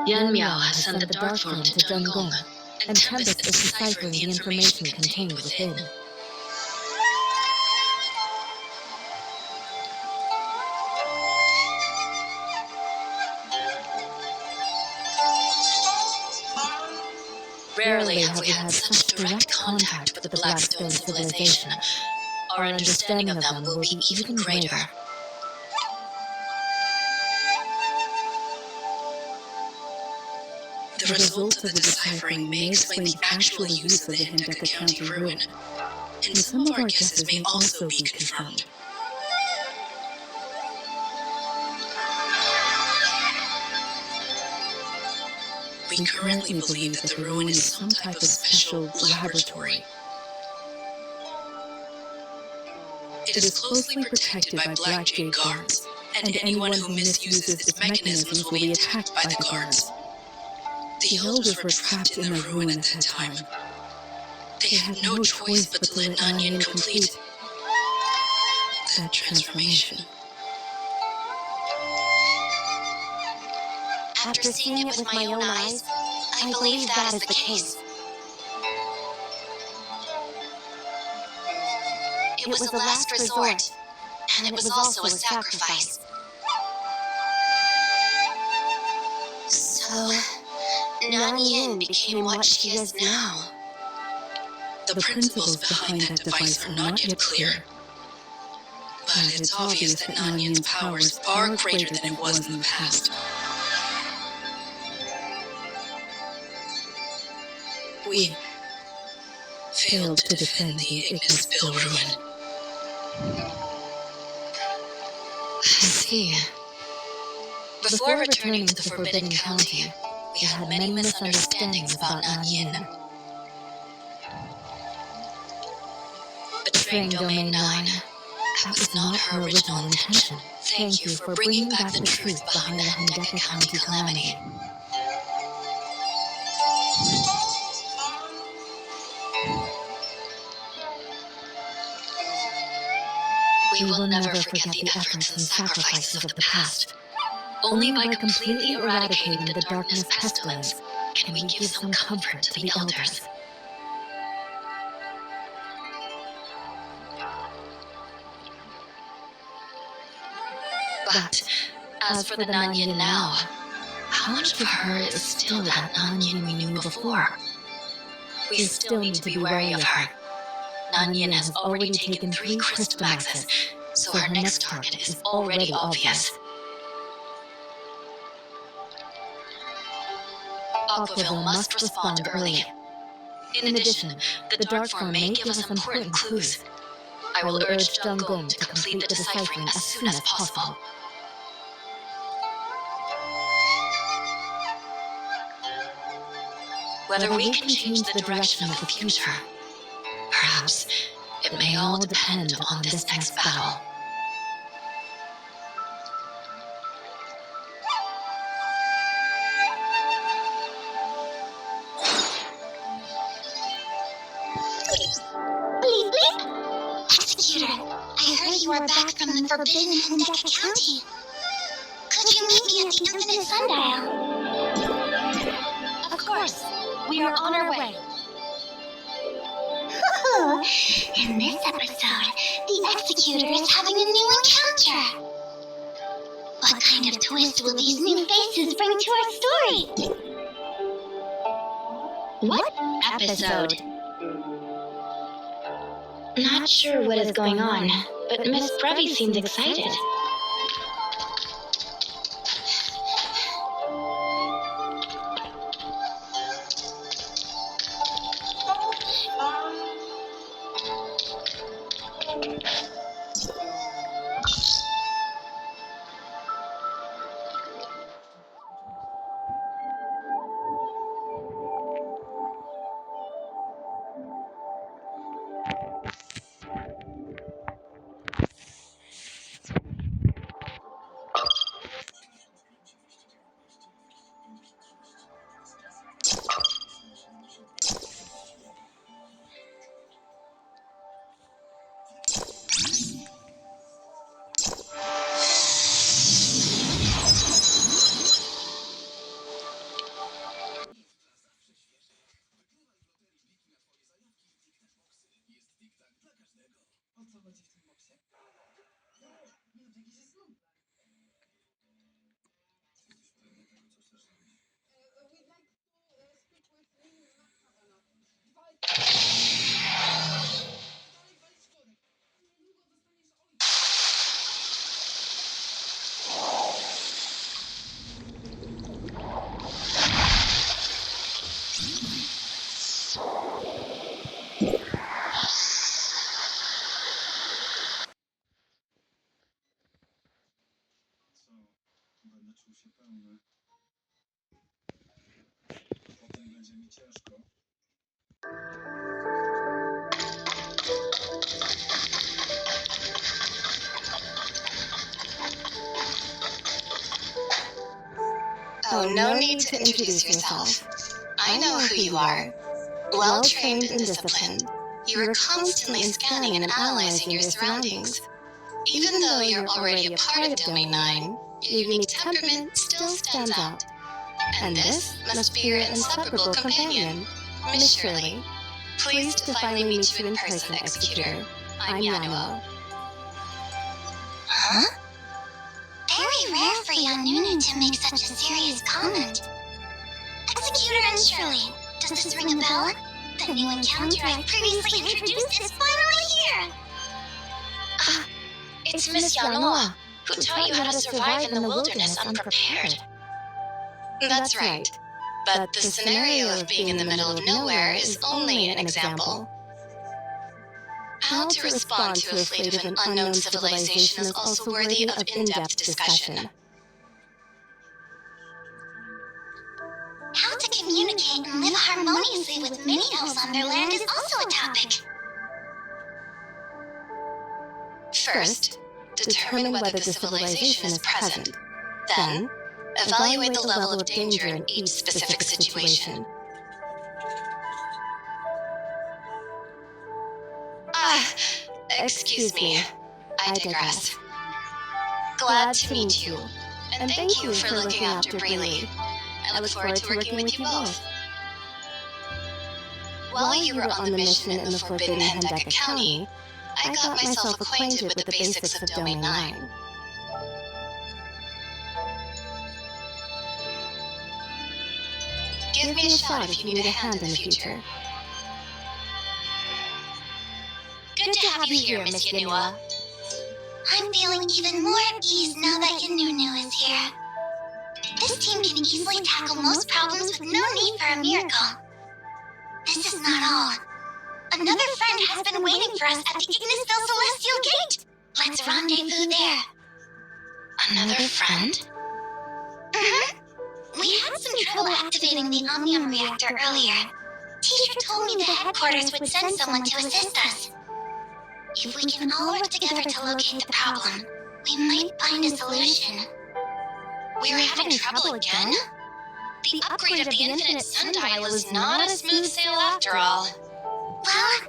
Yan Miao has sent the dark form to Zhengong, and Tempest is deciphering the information contained within. Rarely have we had such direct contact with the Blackstone civilization. Our understanding of them will be even greater. The result of the deciphering may explain the actual use of the Hindeka County ruin, and some of our guesses may also be confirmed. We currently believe that the ruin is some type of special laboratory. It is closely protected by Black Jade guards, and anyone who misuses its mechanisms will be attacked by the guards. The elders were trapped in the ruin at that time. They had no choice but to let Nanyan complete that transformation. After seeing it with my own eyes, I believe that is the case. It was a last resort, and it was also a sacrifice. So, Nanyan became what she is now. The principles behind that device are not yet clear, but it's obvious that Nanyan's power is far greater than it was in the past. We failed to defend the Ignisville ruin. I see. Before returning to the Forbidden County, we had many misunderstandings about Nanyan. Betraying Domain 9, that was not her original intention. Thank you for bringing back the truth behind the Hindeka County calamity. We will never forget the efforts and sacrifices of the past. Only by completely eradicating the darkness pestilence can we give some comfort to the elders. But as for the Nanyan now, how much of her is still that Nanyan we knew before? We still need to be wary of her. Nanyan has already taken 3 Crystamaxes, so her next target is already obvious. Aquaville must respond early. In addition, the dark form may give us important clues. I will urge Zhengong to complete the deciphering as soon as possible. Whether we can change the direction of the future, perhaps it may all depend on this next battle. Bleep, bleep! Executor, I heard you are back from the Forbidden Hindeka County. Could you meet me at the Infinite Sundial? Of course. We are on our way. In this episode, the Executor is having a new encounter. What kind of twist will these new faces bring to our story? What episode? Not sure what is going on, but Miss Brevi seemed excited. Będę czuł się pełny. Potem będzie mi ciężko. Oh, no need to introduce yourself. I know who you are. Well trained and disciplined, you are constantly scanning and analyzing your surroundings. Even though you're already a part of Domain 9, your unique temperament still stands out. And this must be your inseparable companion, Miss Shirley. Pleased to finally meet you in person, Executor. I'm Yanuo. Huh? Very rare for young Nunu to make such a serious comment. Executor and Shirley, does this ring a bell? The new encounter I've previously introduced is finally here! It's Miss Yanuo, who taught you how to survive in the wilderness unprepared. That's right. But the scenario of being in the middle of nowhere is only an example. How to respond to a fleet of an unknown civilization is also worthy of in-depth discussion. How to communicate and live harmoniously with many elves on their land is also a topic. First, determine whether the civilization is present. Then, evaluate the level of danger in each specific situation. Excuse me, I digress. Glad to meet you, and thank you for looking after Breely. I look forward to working with you both. While you were on the mission in the Forbidden Hendeka County, I got myself acquainted with the basics of Domain 9. Give me a shot if you need a hand in the future. Good to have you here, Miss Yanuo. I'm feeling even more at ease now that Yanunu is here. This team can easily tackle most problems with no need for a miracle. This is not all. Another friend has been waiting for us at the Ignisville Celestial Gate. Let's rendezvous there. Another friend? We had some trouble activating the Omnium reactor earlier. Teacher told me the headquarters would send someone to assist us. If we can all work together to locate the problem, we might find a solution. We're having trouble again? The upgrade of the Infinite Sundial was not a smooth sail after all. Well,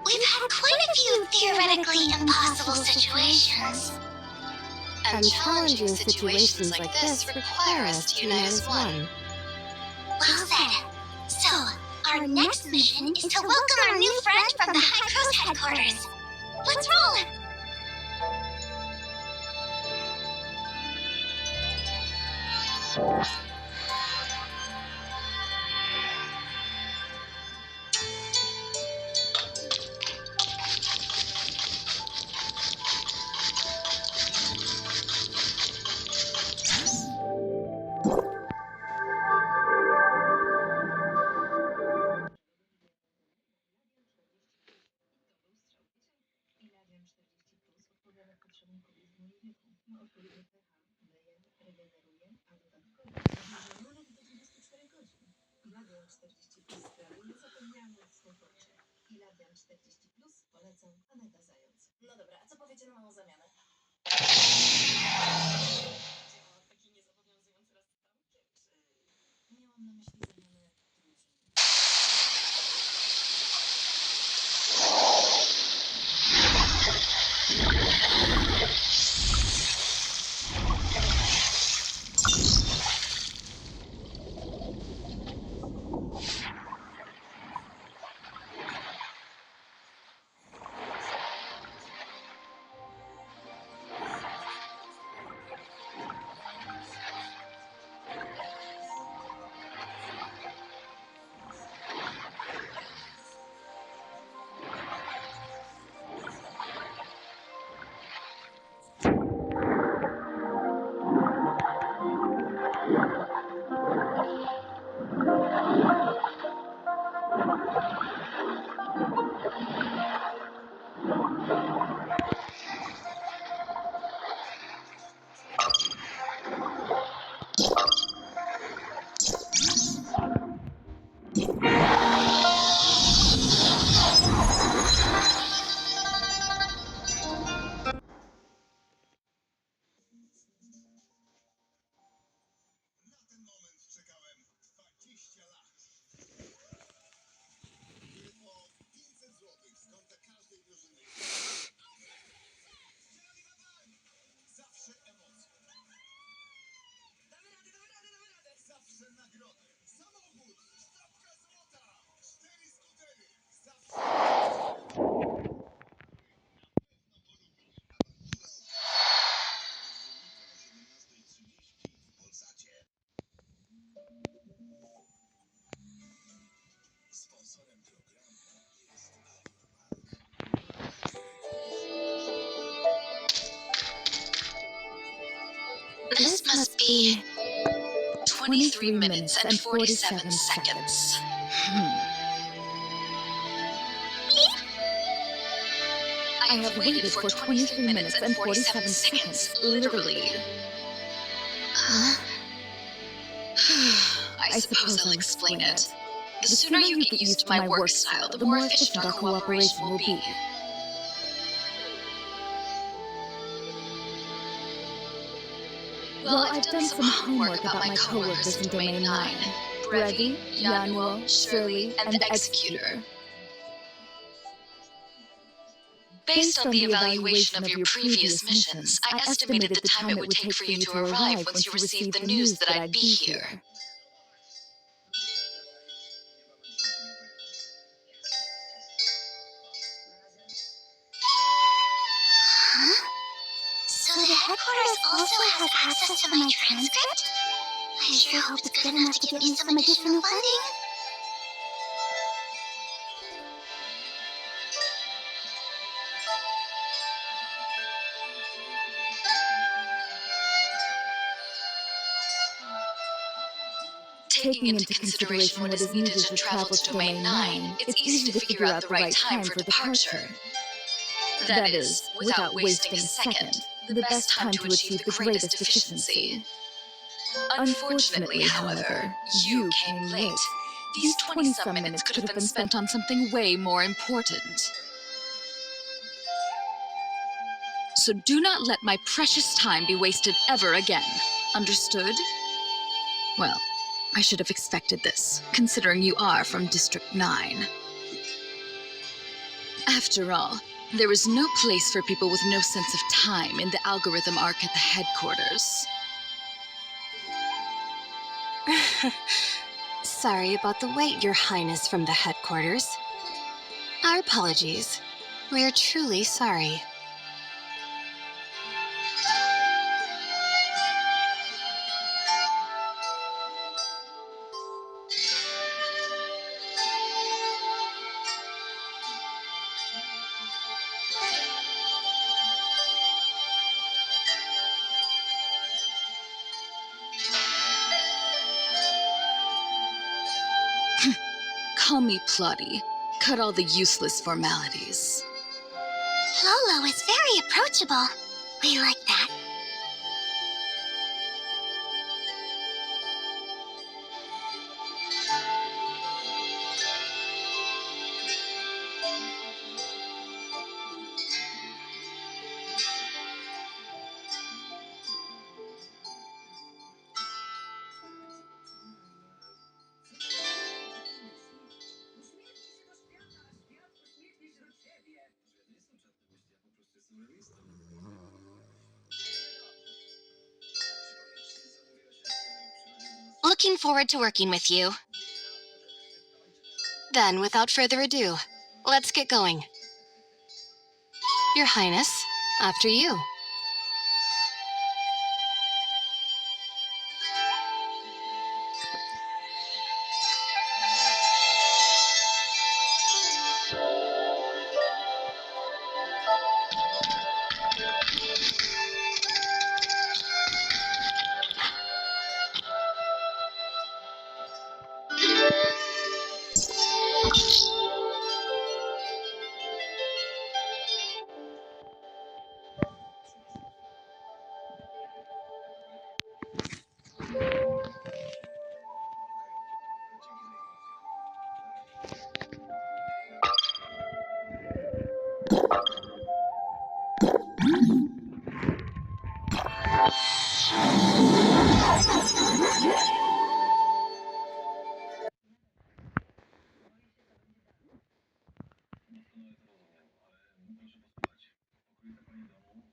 we've had quite a few theoretically impossible situations. And challenging situations like this require us to unite as one. Well said. So, our next mission is to welcome our new friend from the High Coast headquarters. Let's roll! No dobra, a co powiecie na małą zamianę? Taki niezobowiązujący raz czy miałam na myśli zamianę drużyn? This must be 23 minutes and 47 seconds. I have waited for 23 minutes and 47 seconds, literally. I suppose I'll explain it. The sooner you get used to my work style, the more efficient our cooperation will be. Well, I've done some homework about my coworkers in Domain 9. Brevi, Yanuo, Shirley, and the Executor. Based on the evaluation of your previous missions, I estimated the time it would take for you to arrive once you received the news that I'd be here. So the headquarters also has access to my transcript? I sure hope it's good enough to get me some additional funding. Taking into consideration what is needed to travel to Domain 9, it's easy to figure out the right time for departure. That is, without wasting a second, the best time to achieve the greatest efficiency. Unfortunately, however, you came late. These 20-some minutes could have been spent on something way more important. So do not let my precious time be wasted ever again. Understood? Well, I should have expected this, considering you are from District 9. After all, there is no place for people with no sense of time in the algorithm arc at the headquarters. Sorry about the wait, Your Highness from the headquarters. Our apologies. We're truly sorry. Call me plotty. Cut all the useless formalities. Lolo is very approachable. We like that. Looking forward to working with you. Then, without further ado, let's get going. Your Highness, after you. Doskonale to rozumiem, ale proszę posłuchać. Okolica pani domu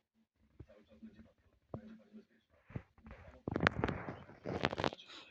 cały czas będzie patrol. Będzie pani bezpieczna.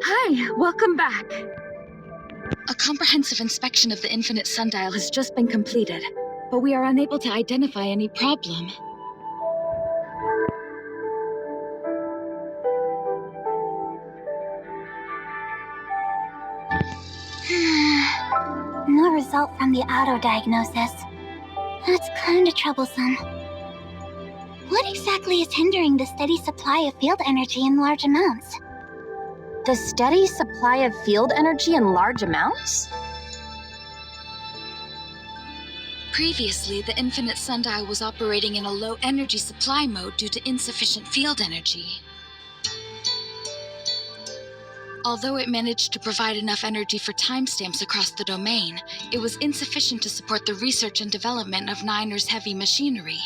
Hi, welcome back. A comprehensive inspection of the infinite sundial has just been completed, but we are unable to identify any problem. No result from the auto-diagnosis. That's kinda troublesome. What exactly is hindering the steady supply of field energy in large amounts? The steady supply of field energy in large amounts? Previously, the infinite sundial was operating in a low energy supply mode due to insufficient field energy. Although it managed to provide enough energy for timestamps across the domain, it was insufficient to support the research and development of Niner's heavy machinery.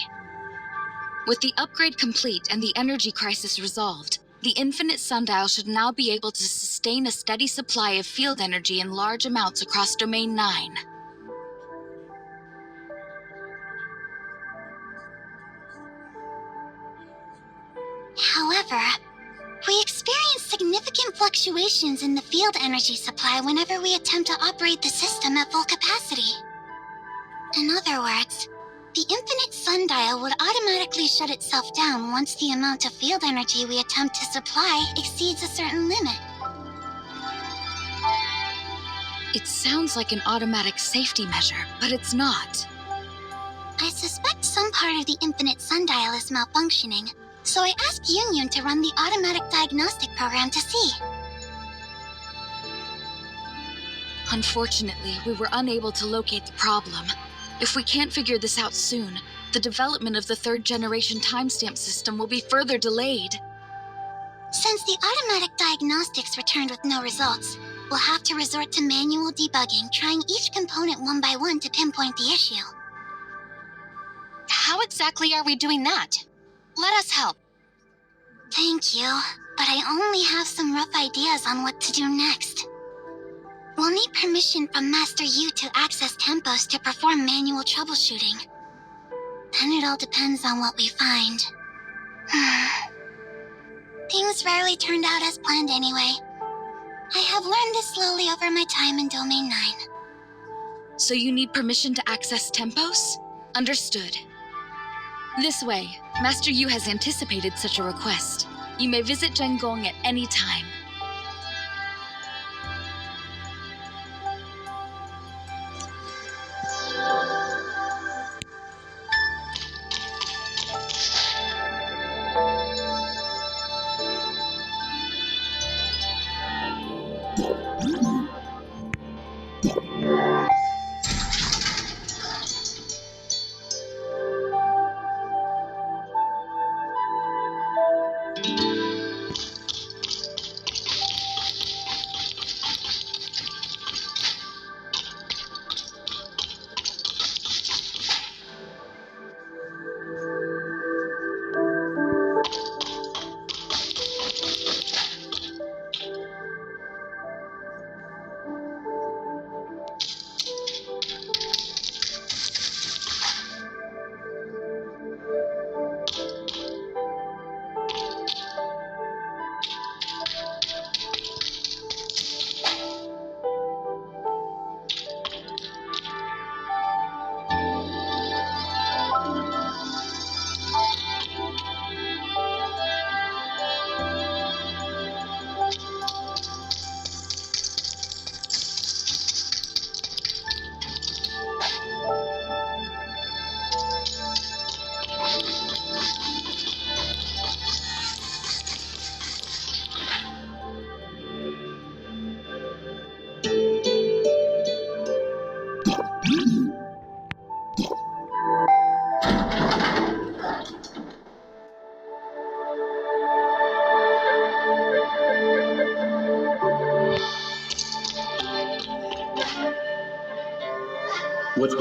With the upgrade complete and the energy crisis resolved, the infinite sundial should now be able to sustain a steady supply of field energy in large amounts across Domain 9. However, we experience significant fluctuations in the field energy supply whenever we attempt to operate the system at full capacity. In other words, the infinite sundial would automatically shut itself down once the amount of field energy we attempt to supply exceeds a certain limit. It sounds like an automatic safety measure, but it's not. I suspect some part of the infinite sundial is malfunctioning, so I asked Yun to run the automatic diagnostic program to see. Unfortunately, we were unable to locate the problem. If we can't figure this out soon, the development of the third-generation timestamp system will be further delayed. Since the automatic diagnostics returned with no results, we'll have to resort to manual debugging, trying each component one by one to pinpoint the issue. How exactly are we doing that? Let us help. Thank you, but I only have some rough ideas on what to do next. We'll need permission from Master Yu to access tempos to perform manual troubleshooting. Then it all depends on what we find. Things rarely turned out as planned anyway. I have learned this slowly over my time in Domain 9. So you need permission to access tempos? Understood. This way, Master Yu has anticipated such a request. You may visit Zhengong at any time.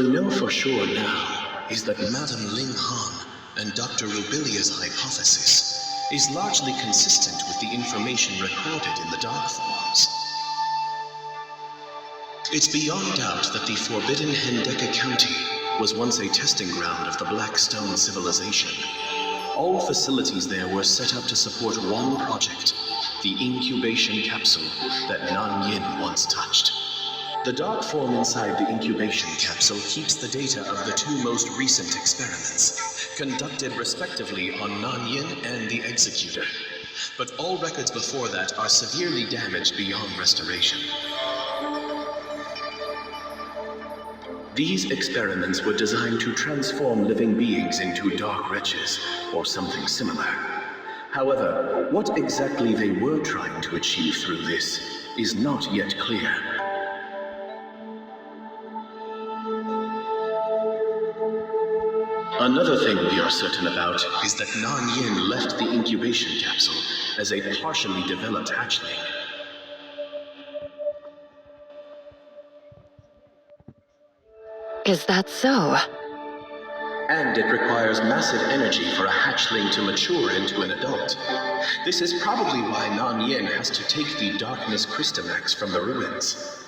we know for sure now is that Madame Ling Han and Dr. Rubilia's hypothesis is largely consistent with the information recorded in the Dark Forms. It's beyond doubt that the forbidden Hendeka County was once a testing ground of the Black Stone civilization. All facilities there were set up to support one project, the incubation capsule that Nan Yin once touched. The dark form inside the incubation capsule keeps the data of the two most recent experiments, conducted respectively on Nan Yin and the Executor. But all records before that are severely damaged beyond restoration. These experiments were designed to transform living beings into dark wretches, or something similar. However, what exactly they were trying to achieve through this is not yet clear. Another thing we are certain about is that Nan Yin left the incubation capsule as a partially developed hatchling. Is that so? And it requires massive energy for a hatchling to mature into an adult. This is probably why Nan Yin has to take the Darkness Crystamax from the ruins.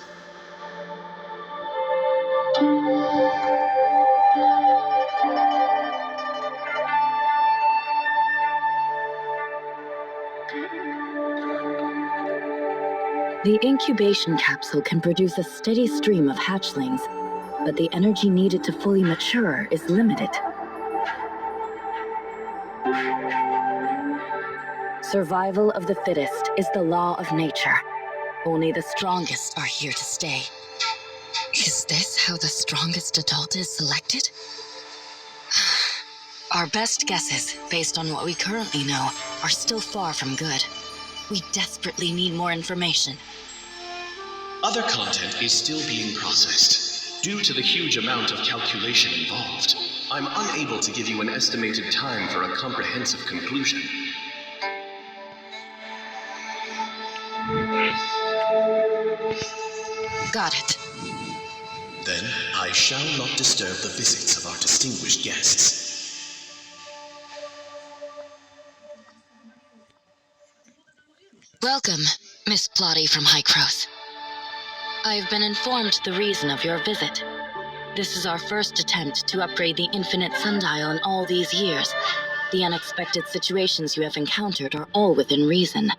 The incubation capsule can produce a steady stream of hatchlings, but the energy needed to fully mature is limited. Survival of the fittest is the law of nature. Only the strongest are here to stay. Is this how the strongest adult is selected? Our best guesses, based on what we currently know, are still far from good. We desperately need more information. Other content is still being processed. Due to the huge amount of calculation involved, I'm unable to give you an estimated time for a comprehensive conclusion. Got it. Then I shall not disturb the visits of our distinguished guests. Welcome, Miss Plotty from Highcross. I've been informed the reason of your visit. This is our first attempt to upgrade the infinite sundial in all these years. The unexpected situations you have encountered are all within reason.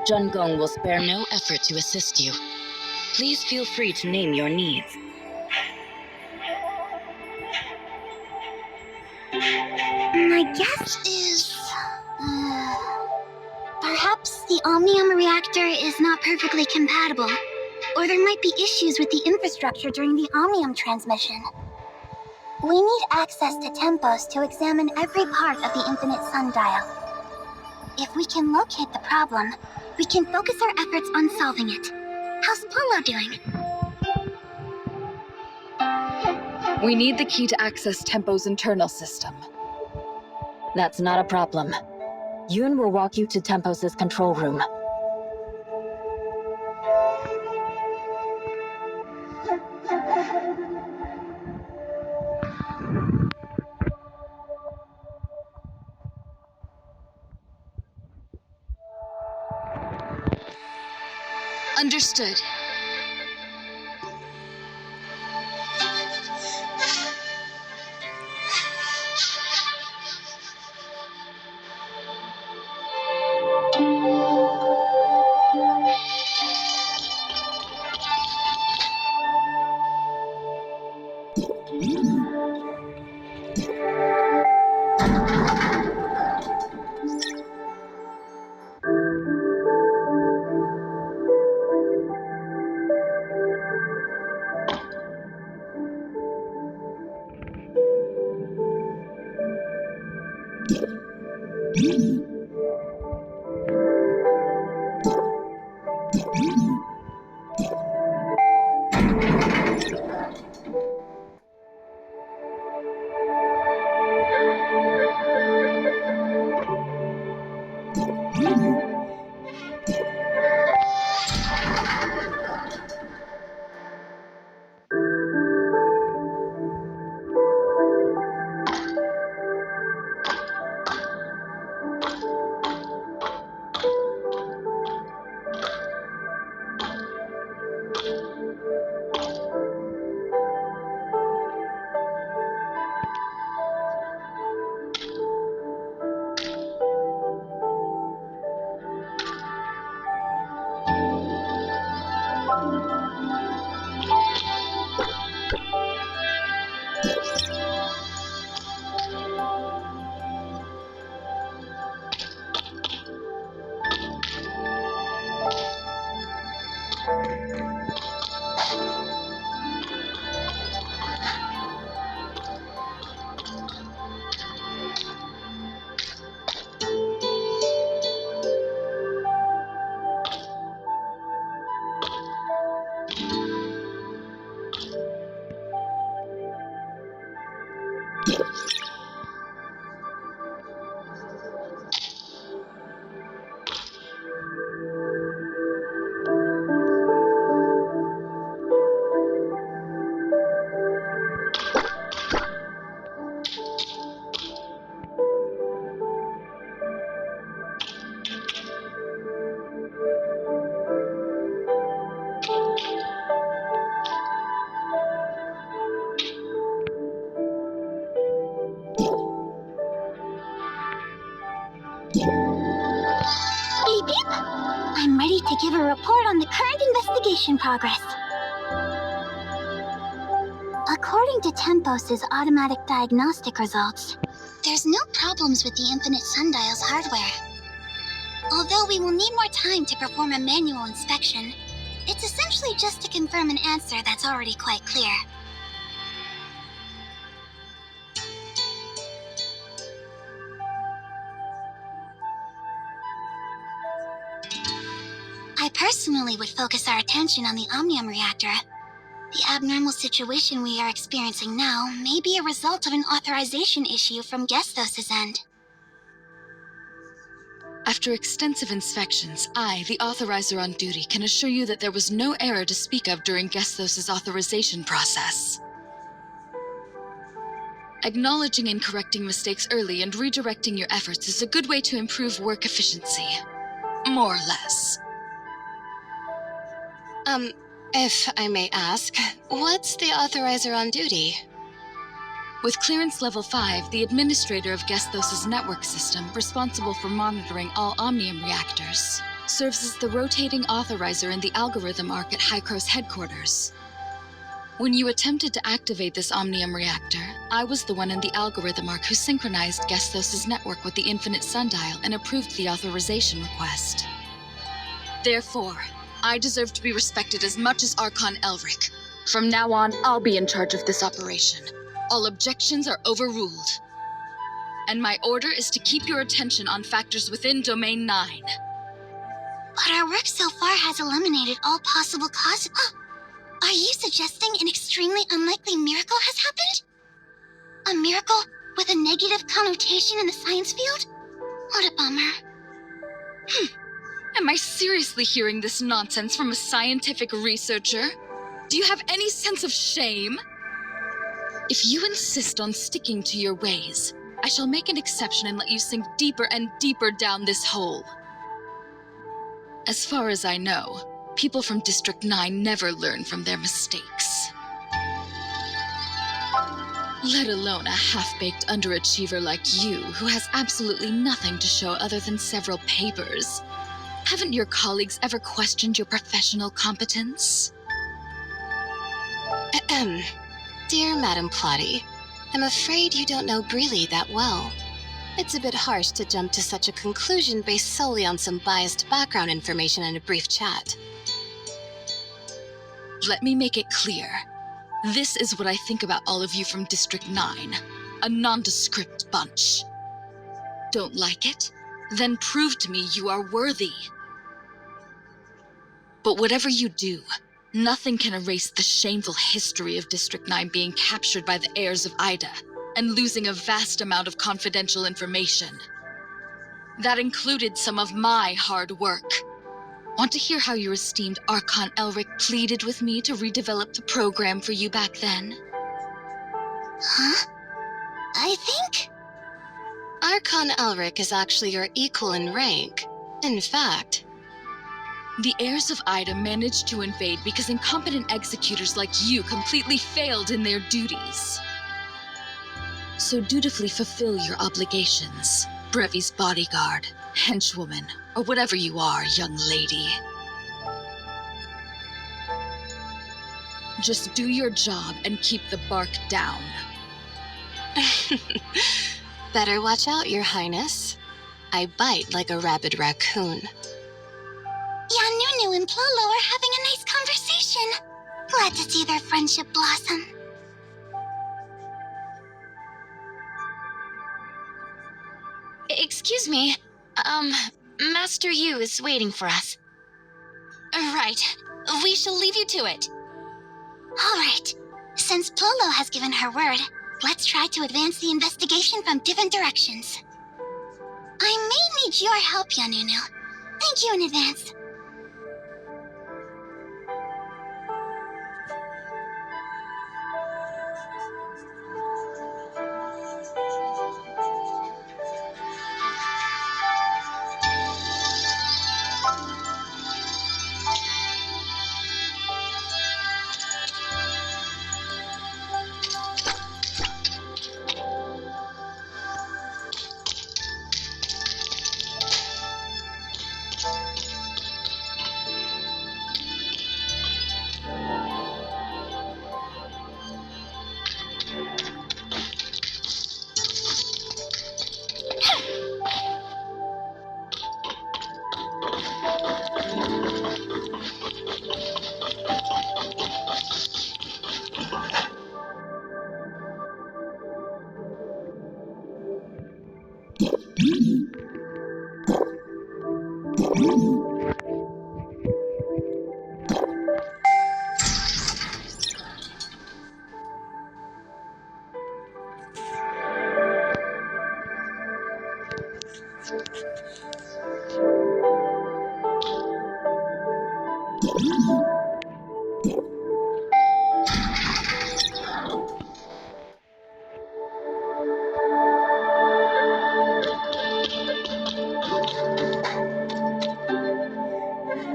Jun Gong will spare no effort to assist you. Please feel free to name your needs. My guess is... perhaps the Omnium reactor is not perfectly compatible, or there might be issues with the infrastructure during the Omnium transmission. We need access to tempos to examine every part of the infinite sundial. If we can locate the problem, we can focus our efforts on solving it. How's Polo doing? We need the key to access Tempo's internal system. That's not a problem. Yun will walk you to Tempos' control room. Understood. Beep beep! I'm ready to give a report on the current investigation progress. According to Tempos' automatic diagnostic results, there's no problems with the Infinite Sundial's hardware. Although we will need more time to perform a manual inspection, it's essentially just to confirm an answer that's already quite clear. I personally would focus our attention on the Omnium reactor. The abnormal situation we are experiencing now may be a result of an authorization issue from Gestos' end. After extensive inspections, I, the authorizer on duty, can assure you that there was no error to speak of during Gestos' authorization process. Acknowledging and correcting mistakes early and redirecting your efforts is a good way to improve work efficiency. More or less. If I may ask, what's the authorizer on duty? With clearance level 5, the administrator of Gestos' network system, responsible for monitoring all Omnium reactors, serves as the rotating authorizer in the algorithm arc at Hycro's headquarters. When you attempted to activate this Omnium reactor, I was the one in the algorithm arc who synchronized Gestos' network with the Infinite Sundial and approved the authorization request. Therefore, I deserve to be respected as much as Archon Elric. From now on, I'll be in charge of this operation. All objections are overruled. And my order is to keep your attention on factors within Domain 9. But our work so far has eliminated all possible causes. Are you suggesting an extremely unlikely miracle has happened? A miracle with a negative connotation in the science field? What a bummer. Am I seriously hearing this nonsense from a scientific researcher? Do you have any sense of shame? If you insist on sticking to your ways, I shall make an exception and let you sink deeper and deeper down this hole. As far as I know, people from District 9 never learn from their mistakes. Let alone a half-baked underachiever like you, who has absolutely nothing to show other than several papers. Haven't your colleagues ever questioned your professional competence? Dear Madam Plotty, I'm afraid you don't know Breely that well. It's a bit harsh to jump to such a conclusion based solely on some biased background information in a brief chat. Let me make it clear. This is what I think about all of you from District 9. A nondescript bunch. Don't like it? Then prove to me you are worthy. But whatever you do, nothing can erase the shameful history of District 9 being captured by the heirs of Ida and losing a vast amount of confidential information. That included some of my hard work. Want to hear how your esteemed Archon Elric pleaded with me to redevelop the program for you back then? Huh? I think? Archon Elric is actually your equal in rank. In fact, the heirs of Ida managed to invade because incompetent executors like you completely failed in their duties. So dutifully fulfill your obligations, Brevi's bodyguard, henchwoman, or whatever you are, young lady. Just do your job and keep the bark down. better watch out, Your Highness. I bite like a rabid raccoon. Yanunu and Plolo are having a nice conversation. Glad to see their friendship blossom. Excuse me. Master Yu is waiting for us. Right. We shall leave you to it. All right. Since Plolo has given her word, let's try to advance the investigation from different directions. I may need your help, Yanunu. Thank you in advance.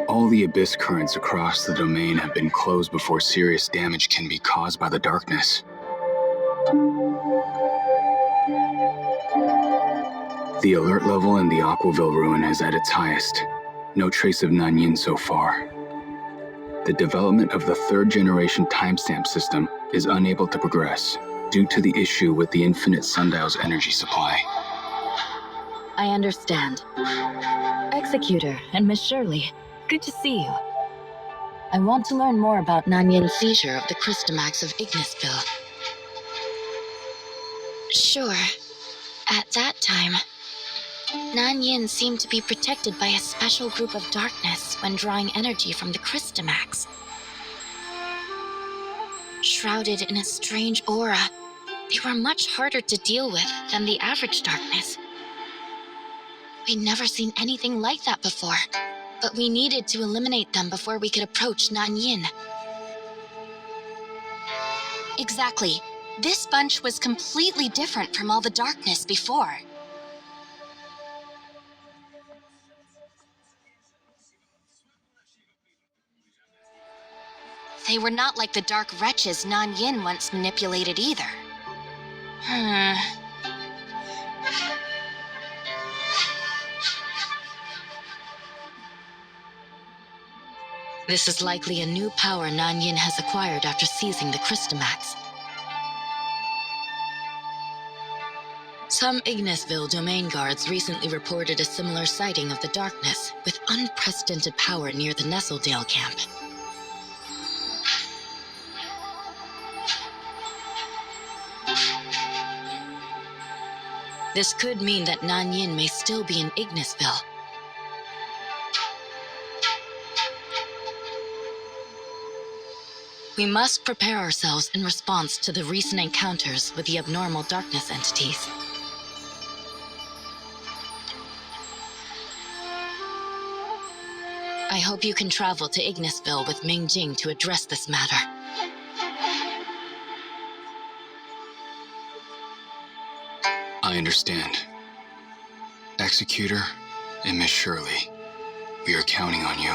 All the abyss currents across the domain have been closed before serious damage can be caused by the darkness. The alert level in the Aquaville ruin is at its highest. No trace of Nanyin so far. The development of the third-generation timestamp system is unable to progress due to the issue with the infinite sundial's energy supply. I understand. Executor and Miss Shirley, good to see you. I want to learn more about Nanyin's seizure of the Christomax of Ignisville. Sure. At that time, Nanyin seemed to be protected by a special group of darkness when drawing energy from the Christomax. Shrouded in a strange aura, they were much harder to deal with than the average darkness. We'd never seen anything like that before, but we needed to eliminate them before we could approach Nanyin. Exactly. This bunch was completely different from all the darkness before. They were not like the dark wretches Nanyin once manipulated either. This is likely a new power Nanyin has acquired after seizing the Christomax. Some Ignisville domain guards recently reported a similar sighting of the darkness with unprecedented power near the Nestledale camp. This could mean that Nanyin may still be in Ignisville. We must prepare ourselves in response to the recent encounters with the abnormal darkness entities. I hope you can travel to Ignisville with Mingjing to address this matter. I understand. Executor and Miss Shirley, we are counting on you.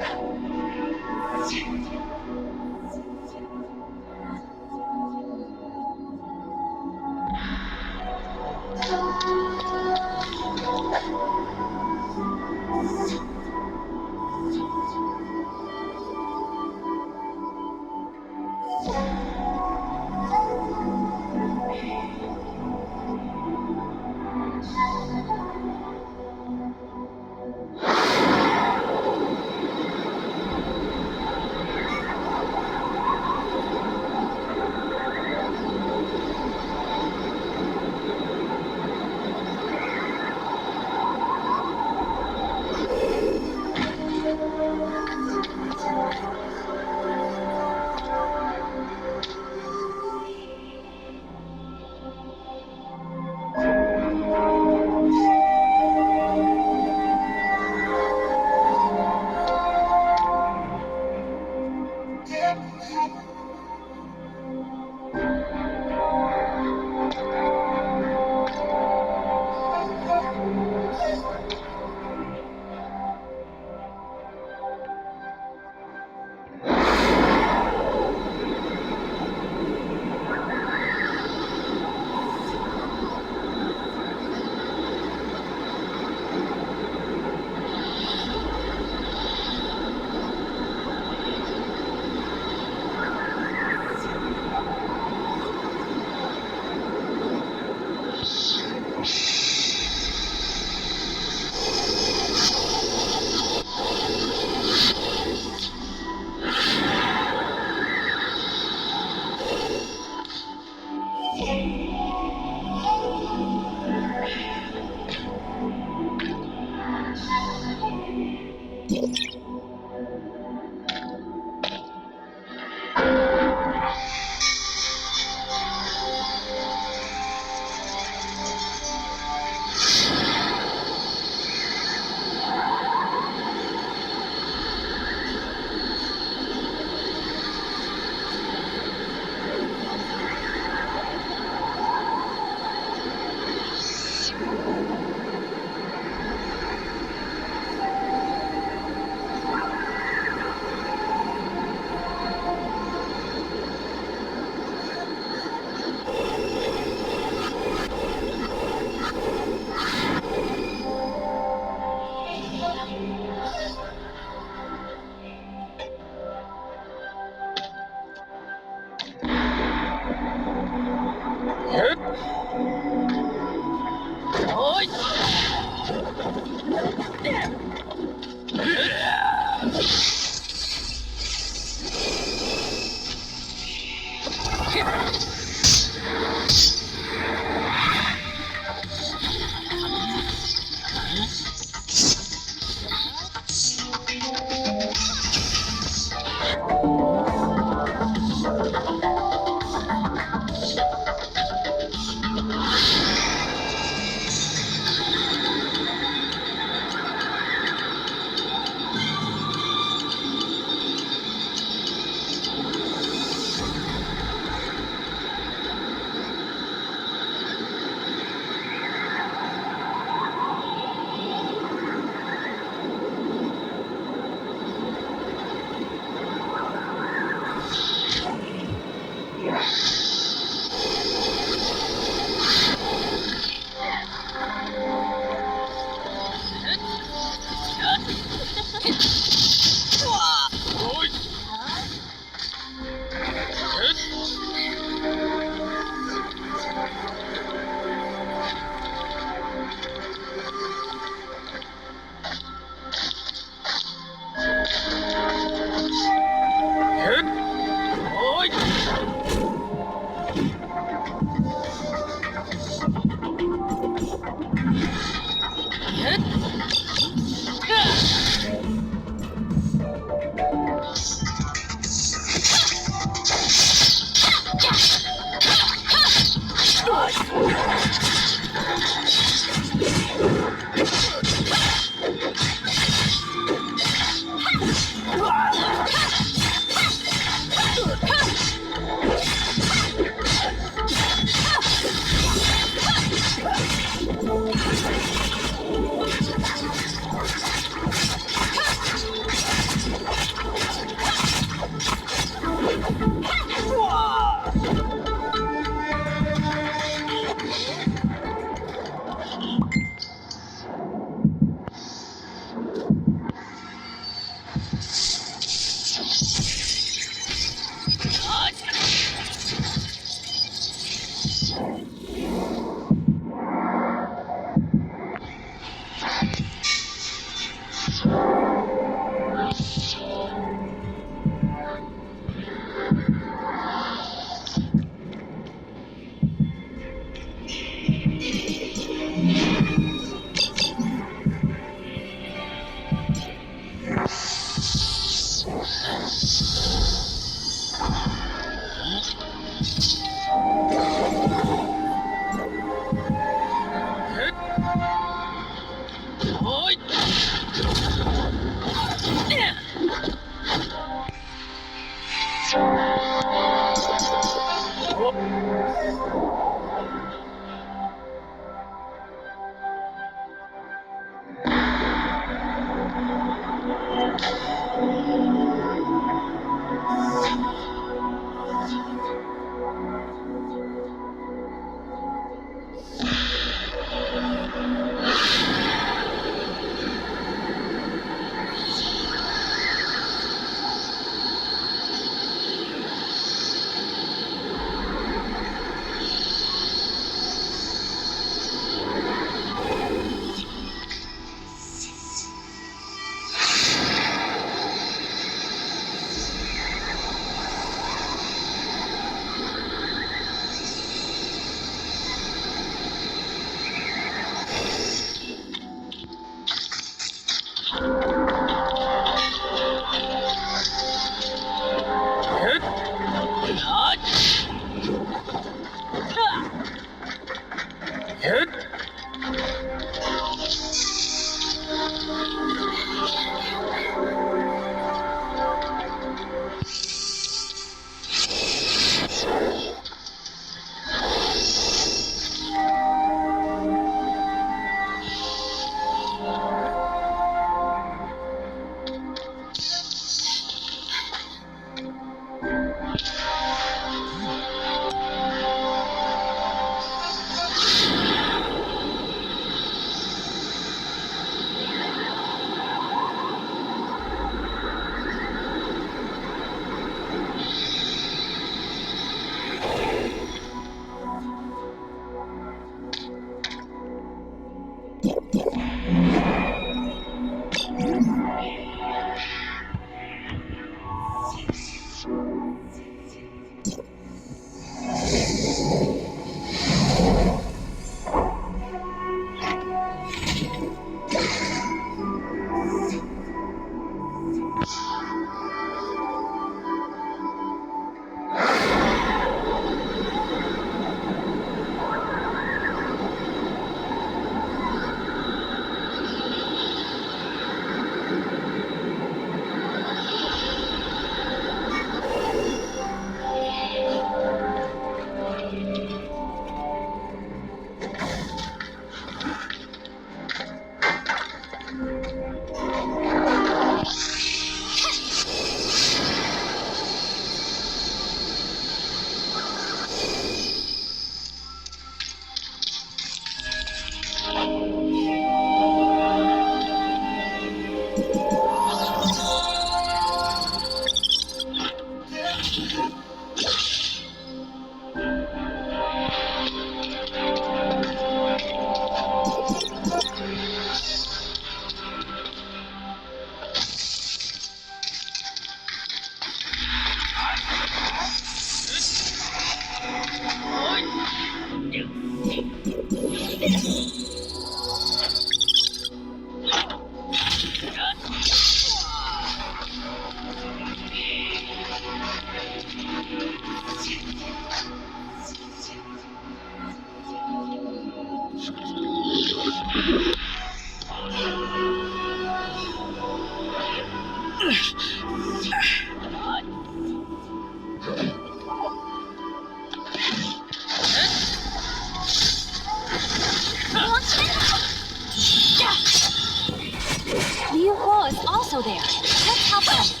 Liu Huo is also there. Let's help him.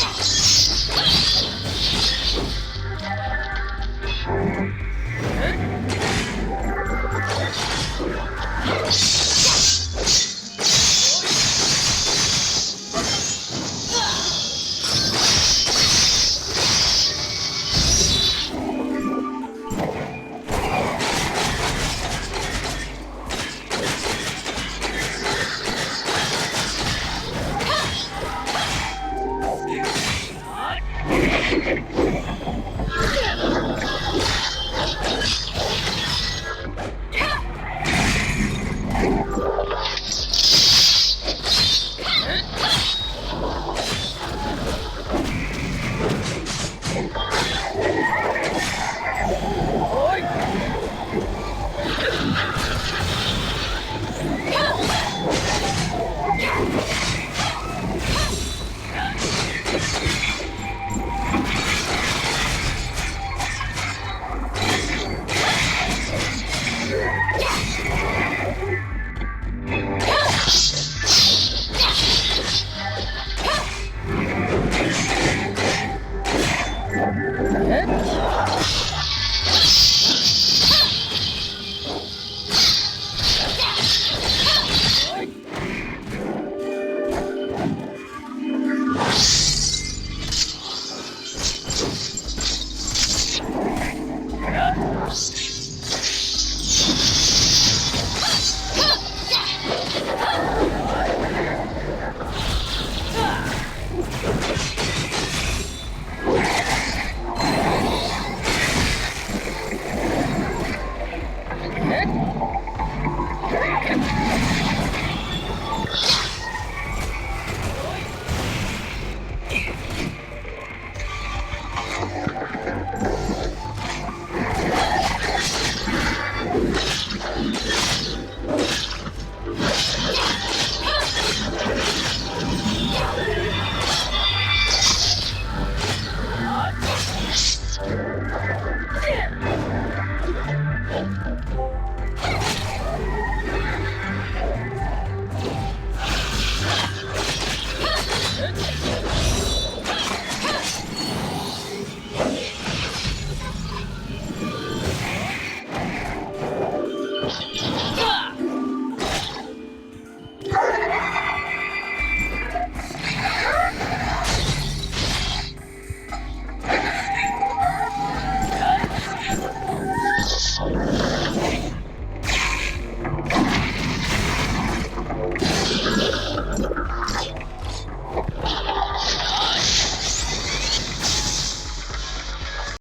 Yes!